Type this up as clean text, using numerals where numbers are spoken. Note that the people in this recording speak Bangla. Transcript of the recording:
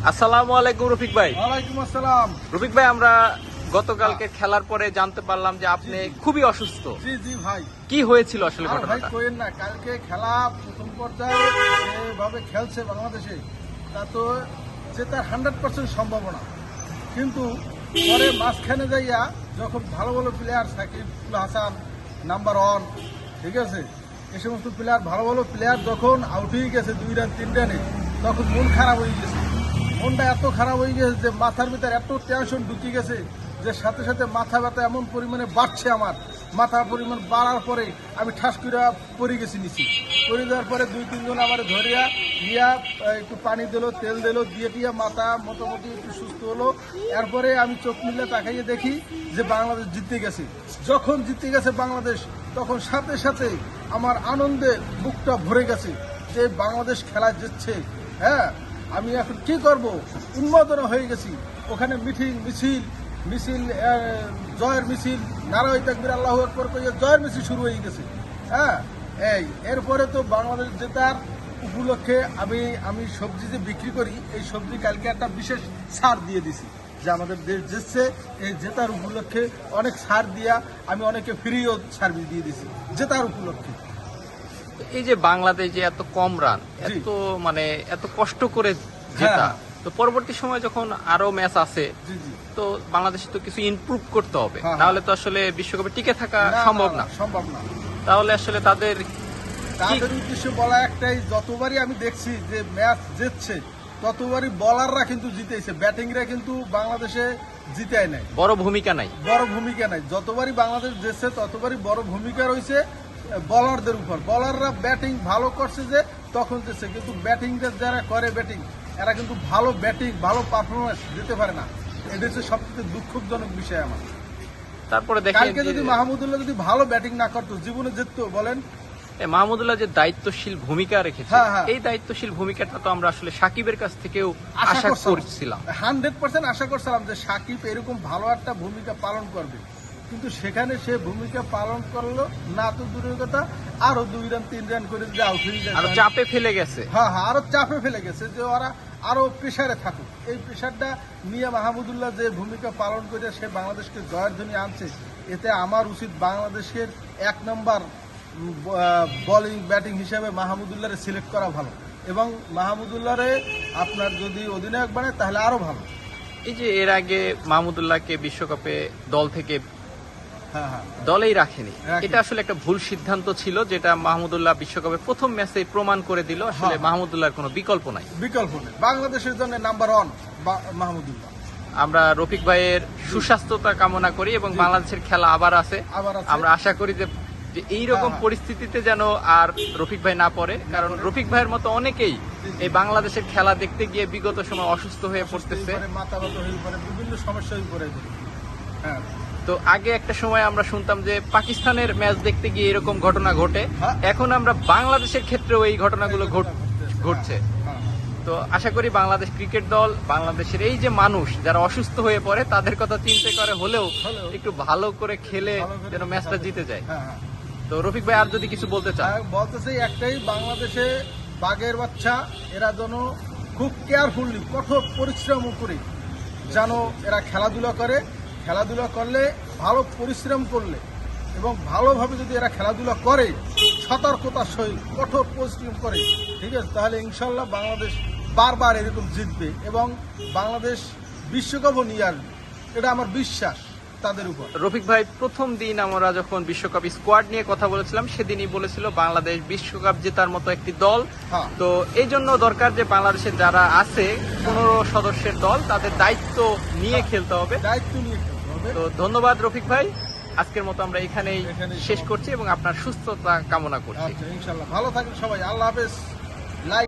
আসসালামু আলাইকুম রফিক ভাই। ওয়ালাইকুম আসসালাম। রফিক ভাই, আমরা গতকালকে খেলার পরে জানতে পারলাম যে আপনি খুবই অসুস্থ। জি জি ভাই। কি হয়েছিল আসলে আর ভাই ঘটনাটা? কোয়েন না, কালকে খেলা প্রথম পর্যায়ে যেভাবে খেলছে বাংলাদেশে, তা তো জেতার 100% সম্ভাবনা। কিন্তু পরে মাঝখানে যাইয়া যখন ভালো ভালো প্লেয়ার সাকিব হাসান নাম্বার 1, ঠিক আছে, এই সমস্ত প্লেয়ার ভালো ভালো প্লেয়ার যখন আউট হয়ে গেছে 2 রান 3 রানে, তখন মন খারাপ হয়ে গেছে। মনটা এত খারাপ হয়ে গেছে যে মাথার ভিতরে এত টেনশন ঢুকে গেছে যে সাথে সাথে মাথা ব্যথা এমন পরিমাণে বাড়ছে। আমার মাথা পরিমাণ বাড়ার পরে আমি ঠাস করে পড়ে গেছি নিচে। পড়ে যাওয়ার পরে 2-3 জন আমার ধরিয়া নিয়া একটু পানি দিল, তেল দিল, দিয়ে টিয়া মাথা মোটামুটি একটু সুস্থ হলো। এরপরে আমি চোখ মিলে তাকাইয়ে দেখি যে বাংলাদেশ জিতে গেছে। যখন জিতে গেছে বাংলাদেশ, তখন সাথে সাথে আমার আনন্দে বুকটা ভরে গেছে যে বাংলাদেশ খেলা জিতছে। হ্যাঁ, আমি এখন কি করব, উন্মাদনা হয়ে গেছি। ওখানে মিছিল জয়ের মিছিল, নারায়ে তাকবীর আল্লাহু আকবার কইয়া জয়ের মিছিল শুরু হয়ে গেছে। হ্যাঁ, এরপরে তো বাংলাদেশ জেতার উপলক্ষে আমি সবজি যে বিক্রি করি, এই সবজি কালকে একটা বিশেষ ছাড় দিয়ে দিছি যে আমাদের দেশ জিতছে, এই জেতার উপলক্ষে অনেক ছাড় দিয়া আমি অনেকে ফ্রিও সার্ভিস দিয়ে দিছি জেতার উপলক্ষে। এই যে বাংলাদেশ যে এত কম রান, এত এত কষ্ট করে জেতা, হ্যাঁ। তো পরবর্তী সময় যখন আরো ম্যাচ আছে, জি জি। তো বাংলাদেশ তো কিছু ইমপ্রুভ করতে হবে, হ্যাঁ। নাহলে তো আসলে বিশ্বকাপে টিকে থাকা সম্ভব না। সম্ভব না। তাহলে আসলে তাদের তাদের উদ্দেশ্যে বলা একটাই, যতবারই আমি দেখছি যে ম্যাচ জিতছে, ততবারই বলাররা কিন্তু জিতেছে, ব্যাটিংরা কিন্তু বাংলাদেশে জিতায় নাই, বড় ভূমিকা নাই। বড় ভূমিকা নাই। যতবারই বাংলাদেশ জিতছে ততবারই বড় ভূমিকা রয়েছে বলারদের উপর। বলাররা ব্যাটিং ভালো করছে যে তখন জিতছে, কিন্তু ব্যাটিংটা যারা করে ব্যাটিং, এরা কিন্তু ভালো ব্যাটিং ভালো পারফরমেন্স দিতে পারে না। এটা হচ্ছে সবচেয়ে দুঃখজনক বিষয় আমার। তারপরে দেখেন কালকে যদি মাহমুদুল্লাহ যদি ভালো ব্যাটিং না করতো, জীবনে জিততো বলেন? মাহমুদুল্লাহ যে দায়িত্বশীল ভূমিকা রেখেছে, হ্যাঁ, হ্যাঁ। এই দায়িত্বশীল ভূমিকাটা তো আমরা আসলে সাকিবের কাছ থেকেও আশা করছিলাম। 100% আশা করছিলাম যে সাকিব এরকম ভালো একটা ভূমিকা পালন করবে, কিন্তু সেখানে সে ভূমিকা পালন করলো না। তো দূরের কথা, আরো 2 রান 3 রান করে যে আউট হয়ে যায়, আর চাপে ফেলে গেছে। হ্যাঁ হ্যাঁ, আরো চাপে ফেলে গেছে যে ওরা আরো প্রেসারে থাকুক। এই প্রেসারটা নিয়ে মাহমুদুল্লাহ যে ভূমিকা পালন করে সে বাংলাদেশকে জয়ের ধ্বনি আনছে, এতে আমার উচিত বাংলাদেশের 1 নম্বর বোলিং ব্যাটিং হিসেবে মাহমুদুল্লাহরে সিলেক্ট করা ভালো, এবং মাহমুদুল্লাহরে আপনার যদি অধিনায়ক বানায় তাহলে আরো ভালো। এই যে এর আগে মাহমুদুল্লাহকে বিশ্বকাপে দল থেকে হ্যাঁ হ্যাঁ, দলেই রাখেনি, রাখেনি। এটা আসলে একটা ভুল সিদ্ধান্ত ছিল, যেটা মাহমুদুল্লাহ বিশ্বকাপে প্রথম ম্যাচে প্রমাণ করে দিল আসলে হ্যাঁ। মাহমুদুল্লাহর কোনো বিকল্প নাই। বিকল্প নেই, বাংলাদেশের জন্য নাম্বার 1 মাহমুদুল্লাহ। আমরা রফিক ভাইয়ের সুস্বাস্থ্যতা কামনা করি এবং জি। বাংলাদেশের খেলা আবার আছে। আবার আছে। আমরা আশা করি যে এইরকম হ্যাঁ। পরিস্থিতিতে যেন আর রফিক ভাই না পড়ে, কারণ রফিক ভাইয়ের মতো অনেকেই এই বাংলাদেশের খেলা দেখতে গিয়ে বিগত সময় অসুস্থ হয়ে পড়তেছে। মাথা ব্যথা হয়ে পড়ে, বিভিন্ন সমস্যা হয়ে পড়ে। হ্যাঁ, তো আগে একটা সময় আমরা শুনতাম যে পাকিস্তানের ম্যাচ দেখতে গিয়ে এরকম ঘটনা ঘটে, হ্যাঁ। এখন আমরা বাংলাদেশের ক্ষেত্রেও এই ঘটনাগুলো ঘটছে। হ্যাঁ। তো আশা করি বাংলাদেশ ক্রিকেট দল, বাংলাদেশের এই যে মানুষ যারা অসুস্থ হয়ে পড়ে তাদের কথা চিন্তা করে হলেও একটু ভালো করে খেলে যেন ম্যাচটা জিতে যায়। হ্যাঁ হ্যাঁ। তো রফিক ভাই আর যদি কিছু বলতে চান? বলতেছে একটাই, বাংলাদেশে বাঘের বাচ্চা এরা যেন খুব কেয়ারফুলি কঠোর পরিশ্রম করে যেন এরা খেলাধুলা করে। খেলাধুলা করলে, ভালো পরিশ্রম করলে এবং ভালোভাবে যদি এরা খেলাধুলা করে, সতর্কতার সহিত কঠোর পরিশ্রম করে, ঠিক আছে, তাহলে ইনশাল্লাহ বাংলাদেশ বারবার এরকম জিতবে এবং বাংলাদেশ বিশ্বকাপও নিয়ে আসবে। এটা আমার বিশ্বাস তাদের উপর। রফিক ভাই, প্রথম দিন আমরা যখন বিশ্বকাপ স্কোয়াড নিয়ে কথা বলেছিলাম, সেদিনই বলেছিল বাংলাদেশ বিশ্বকাপ জেতার মতো একটি দল। হ্যাঁ। তো এই জন্য দরকার যে বাংলাদেশের যারা আছে 15 সদস্যের দল, তাদের দায়িত্ব নিয়ে খেলতে হবে। দায়িত্ব নিয়ে খেলতে হবে। তো ধন্যবাদ রফিক ভাই, আজকের মতো আমরা এখানেই এখানেই শেষ সমাপ্ত। করছি এবং আপনার সুস্থতা কামনা করছি। আচ্ছা, ইনশাল্লাহ ভালো থাকেন সবাই। আল্লাহ হাফেজ।